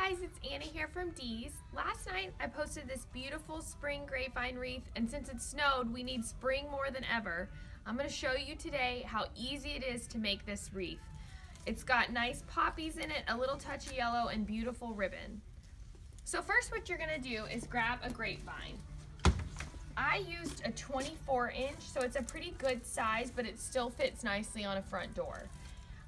guys, it's Anna here from Dee's. Last night I posted this beautiful spring grapevine wreath, and since it snowed, we need spring more than ever. I'm going to show you today how easy it is to make this wreath. It's got nice poppies in it, a little touch of yellow, and beautiful ribbon. So first what you're going to do is grab a grapevine. I used a 24-inch, so it's a pretty good size, but it still fits nicely on a front door.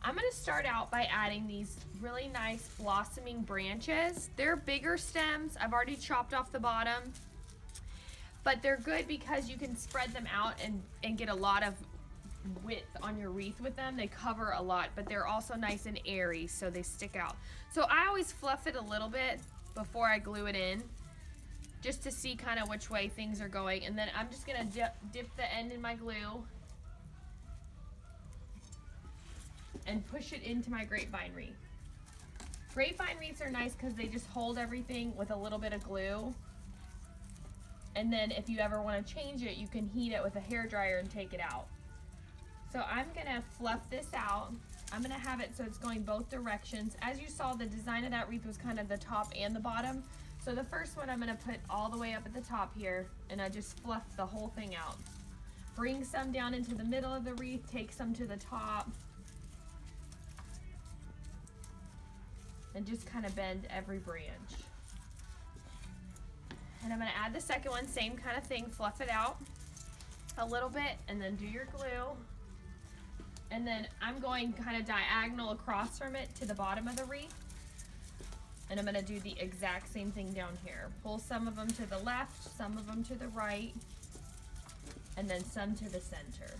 I'm going to start out by adding these really nice blossoming branches. They're bigger stems. I've already chopped off the bottom, but they're good because you can spread them out and get a lot of width on your wreath with them. They cover a lot, but they're also nice and airy, so they stick out. So I always fluff it a little bit before I glue it in, just to see kind of which way things are going. And then I'm just going to dip the end in my glue and push it into my grapevine wreath. Grapevine wreaths are nice because they just hold everything with a little bit of glue. And then if you ever want to change it, you can heat it with a hairdryer and take it out. So I'm gonna fluff this out. I'm gonna have it so it's going both directions. As you saw, the design of that wreath was kind of the top and the bottom. So the first one I'm gonna put all the way up at the top here, and I just fluff the whole thing out. Bring some down into the middle of the wreath, take some to the top, and just kind of bend every branch. And I'm gonna add the second one, same kind of thing, fluff it out a little bit, and then do your glue. And then I'm going kind of diagonal across from it to the bottom of the wreath. And I'm gonna do the exact same thing down here. Pull some of them to the left, some of them to the right, and then some to the center.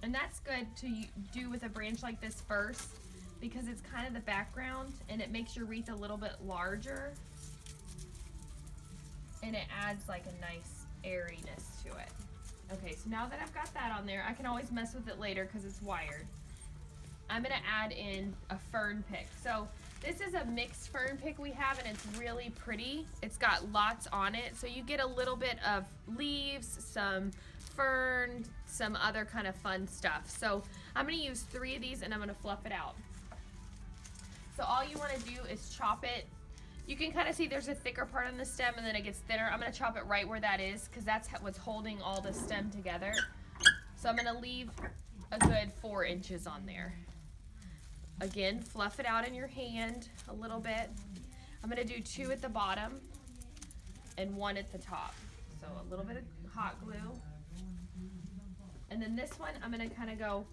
And that's good to do with a branch like this first, because it's kind of the background and it makes your wreath a little bit larger, and it adds like a nice airiness to it. Okay, so now that I've got that on there, I can always mess with it later because it's wired. I'm gonna add in a fern pick. So this is a mixed fern pick we have, and it's really pretty. It's got lots on it, so you get a little bit of leaves, some fern, some other kind of fun stuff. So I'm gonna use 3 of these and I'm gonna fluff it out. So all you wanna do is chop it. You can kind of see there's a thicker part on the stem and then it gets thinner. I'm gonna chop it right where that is because that's what's holding all the stem together. So I'm gonna leave a good 4 inches on there. Again, fluff it out in your hand a little bit. I'm gonna do 2 at the bottom and 1 at the top. So a little bit of hot glue. And then this one, I'm gonna kind of go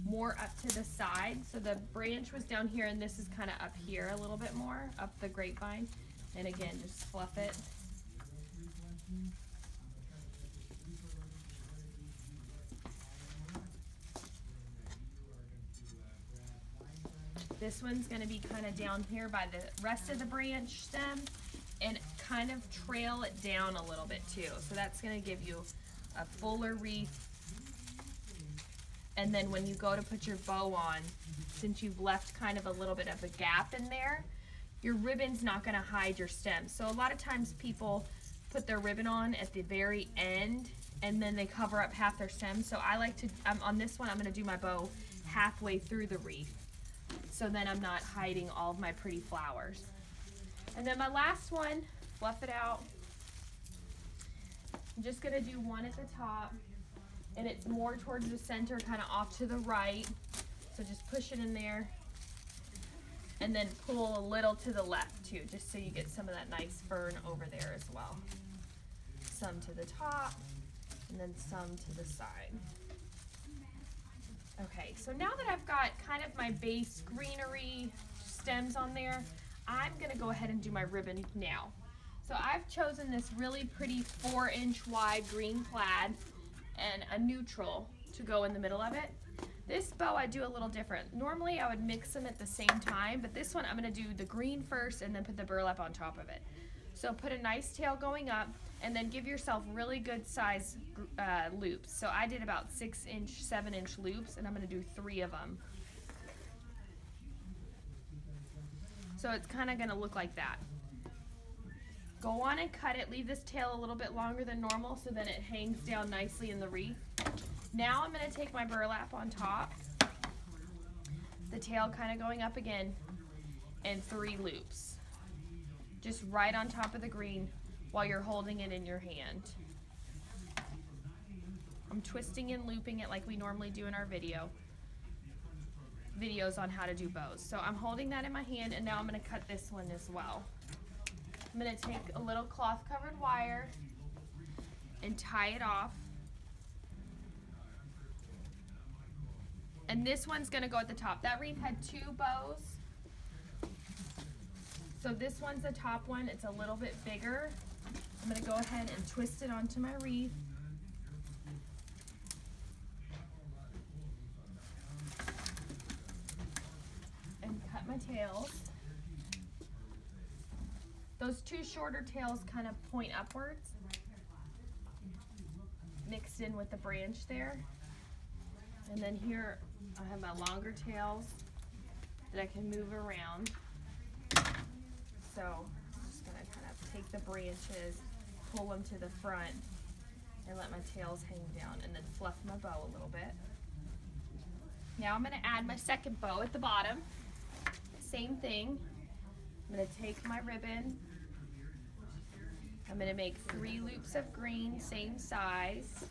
more up to the side. So the branch was down here and this is kind of up here a little bit more, up the grapevine. And again, just fluff it. This one's gonna be kind of down here by the rest of the branch stem and kind of trail it down a little bit too. So that's gonna give you a fuller wreath. And then when you go to put your bow on, since you've left kind of a little bit of a gap in there, your ribbon's not gonna hide your stem. So a lot of times people put their ribbon on at the very end and then they cover up half their stem. So I like to, on this one, I'm gonna do my bow halfway through the wreath. So then I'm not hiding all of my pretty flowers. And then my last one, fluff it out. I'm just gonna do 1 at the top. And it's more towards the center, kind of off to the right. So just push it in there. And then pull a little to the left too, just so you get some of that nice fern over there as well. Some to the top, and then some to the side. Okay, so now that I've got kind of my base greenery stems on there, I'm gonna go ahead and do my ribbon now. So I've chosen this really pretty 4-inch wide green plaid and a neutral to go in the middle of it. This bow I do a little different. Normally I would mix them at the same time, but this one I'm gonna do the green first and then put the burlap on top of it. So put a nice tail going up and then give yourself really good size loops. So I did about 6-inch, 7-inch loops, and I'm gonna do 3 of them. So it's kind of gonna look like that. Go on and cut it. Leave this tail a little bit longer than normal so that it hangs down nicely in the wreath. Now I'm going to take my burlap on top, the tail kind of going up again, and 3 loops. Just right on top of the green while you're holding it in your hand. I'm twisting and looping it like we normally do in our videos on how to do bows. So I'm holding that in my hand, and now I'm going to cut this one as well. I'm going to take a little cloth covered wire and tie it off. And this one's going to go at the top. That wreath had 2 bows. So this one's the top one. It's a little bit bigger. I'm going to go ahead and twist it onto my wreath. And cut my tails. Those 2 shorter tails kind of point upwards, mixed in with the branch there. And then here I have my longer tails that I can move around. So I'm just going to kind of take the branches, pull them to the front, and let my tails hang down, and then fluff my bow a little bit. Now I'm going to add my second bow at the bottom. Same thing. I'm going to take my ribbon. I'm going to make 3 loops of green, same size.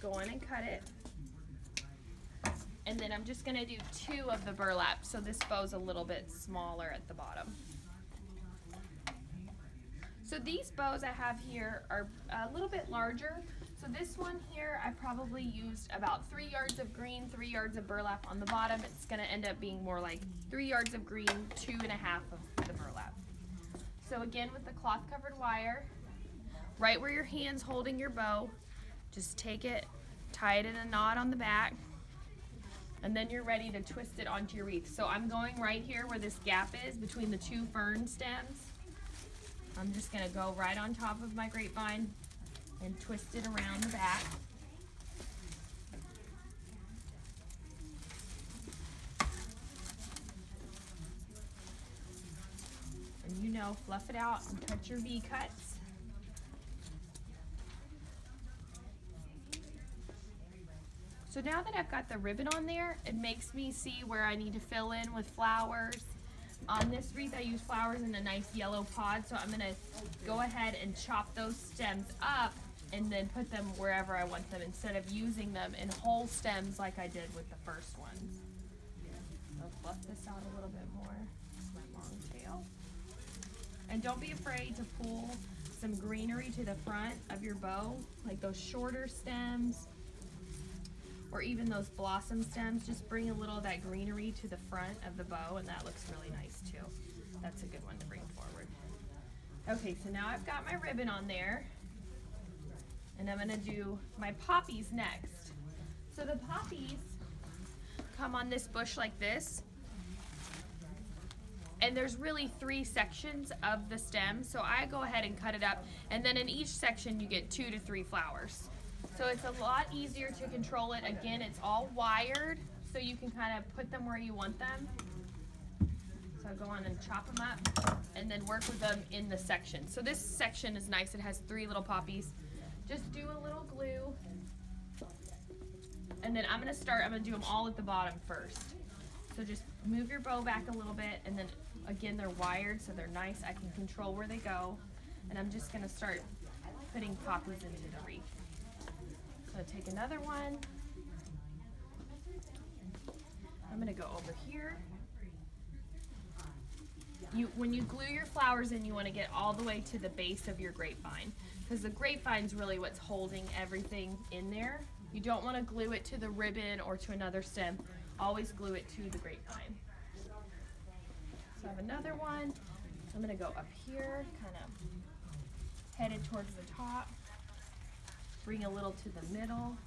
Go on and cut it. And then I'm just going to do 2 of the burlap, so this bow's a little bit smaller at the bottom. So these bows I have here are a little bit larger. So this one here, I probably used about 3 yards of green, 3 yards of burlap on the bottom. It's going to end up being more like 3 yards of green, 2.5 of the burlap. So again, with the cloth covered wire, right where your hand's holding your bow, just take it, tie it in a knot on the back, and then you're ready to twist it onto your wreath. So I'm going right here where this gap is between the 2 fern stems. I'm just going to go right on top of my grapevine and twist it around the back. And you know, fluff it out and cut your V cuts. So now that I've got the ribbon on there, it makes me see where I need to fill in with flowers. On this wreath I use flowers in a nice yellow pod, so I'm going to go ahead and chop those stems up and then put them wherever I want them instead of using them in whole stems like I did with the first ones. So fluff this out a little bit more, my long tail. And don't be afraid to pull some greenery to the front of your bow, like those shorter stems or even those blossom stems. Just bring a little of that greenery to the front of the bow, and that looks really nice too. That's a good one to bring forward. Okay, so now I've got my ribbon on there, and I'm gonna do my poppies next. So the poppies come on this bush like this, and there's really 3 sections of the stem, so I go ahead and cut it up, and then in each section you get 2 to 3 flowers. So it's a lot easier to control it. Again, it's all wired, so you can kind of put them where you want them. So go on and chop them up, and then work with them in the section. So this section is nice. It has 3 little poppies. Just do a little glue, and then I'm gonna do them all at the bottom first. So just move your bow back a little bit, and then again, they're wired, so they're nice. I can control where they go, and I'm just gonna start putting poppies into the wreath. So take another one. I'm gonna go over here. When you glue your flowers in, you want to get all the way to the base of your grapevine, because the grapevine's really what's holding everything in there. You don't want to glue it to the ribbon or to another stem. Always glue it to the grapevine. So I have another one. I'm gonna go up here, kind of headed towards the top. Bring a little to the middle.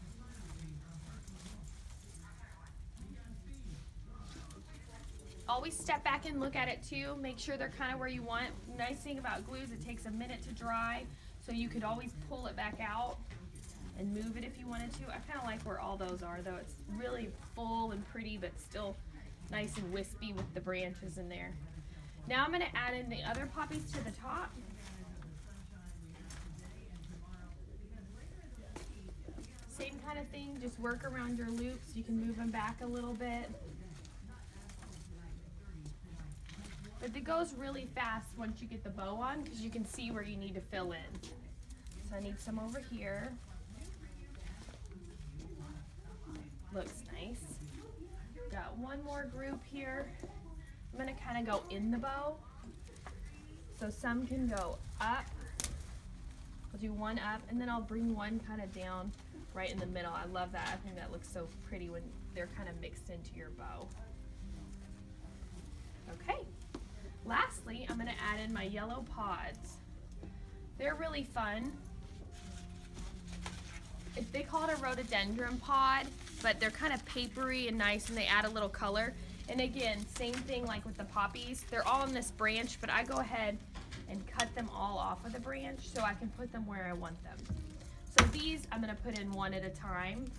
Always step back and look at it too. Make sure they're kind of where you want. Nice thing about glue is it takes a minute to dry, so you could always pull it back out and move it if you wanted to. I kind of like where all those are though. It's really full and pretty, but still nice and wispy with the branches in there. Now I'm going to add in the other poppies to the top. Same kind of thing, just work around your loops. You can move them back a little bit. But it goes really fast once you get the bow on because you can see where you need to fill in. So I need some over here. Looks nice. Got one more group here. I'm going to kind of go in the bow. So some can go up. I'll do one up and then I'll bring one kind of down right in the middle. I love that. I think that looks so pretty when they're kind of mixed into your bow. Okay. Lastly, I'm going to add in my yellow pods. They're really fun. They call it a rhododendron pod, but they're kind of papery and nice and they add a little color. And again, same thing like with the poppies. They're all on this branch, but I go ahead and cut them all off of the branch so I can put them where I want them. So these I'm going to put in one at a time.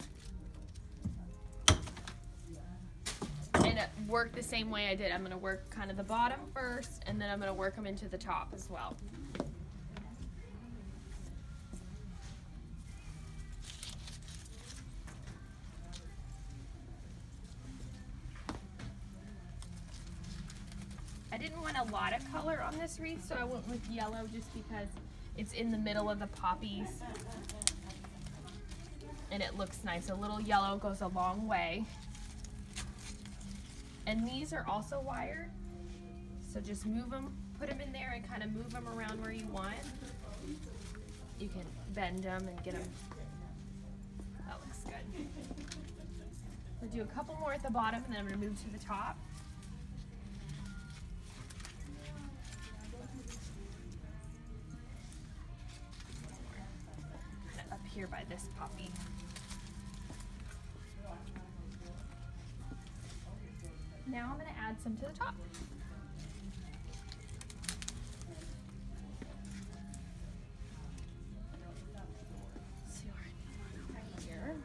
And work the same way I did. I'm going to work kind of the bottom first, and then I'm going to work them into the top as well. I didn't want a lot of color on this wreath, so I went with yellow just because it's in the middle of the poppies. And it looks nice. A little yellow goes a long way. And these are also wired. So just move them, put them in there and kind of move them around where you want. You can bend them and get them. That looks good. We'll do a couple more at the bottom and then I'm going to move to the top. Kind of up here by this poppy. Now I'm going to add some to the top. Let's see where I need one over here.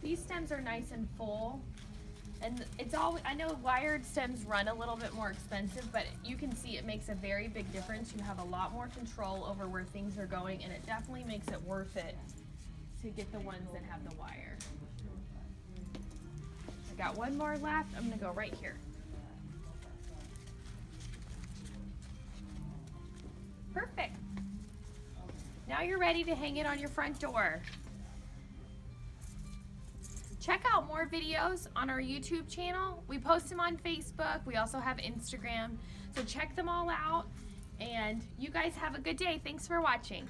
These stems are nice and full. And it's all, I know wired stems run a little bit more expensive, but you can see it makes a very big difference. You have a lot more control over where things are going, and it definitely makes it worth it to get the ones that have the wire. I got one more left. I'm gonna go right here. Perfect. Now you're ready to hang it on your front door. Check out more videos on our YouTube channel. We post them on Facebook. We also have Instagram. So check them all out. And you guys have a good day. Thanks for watching.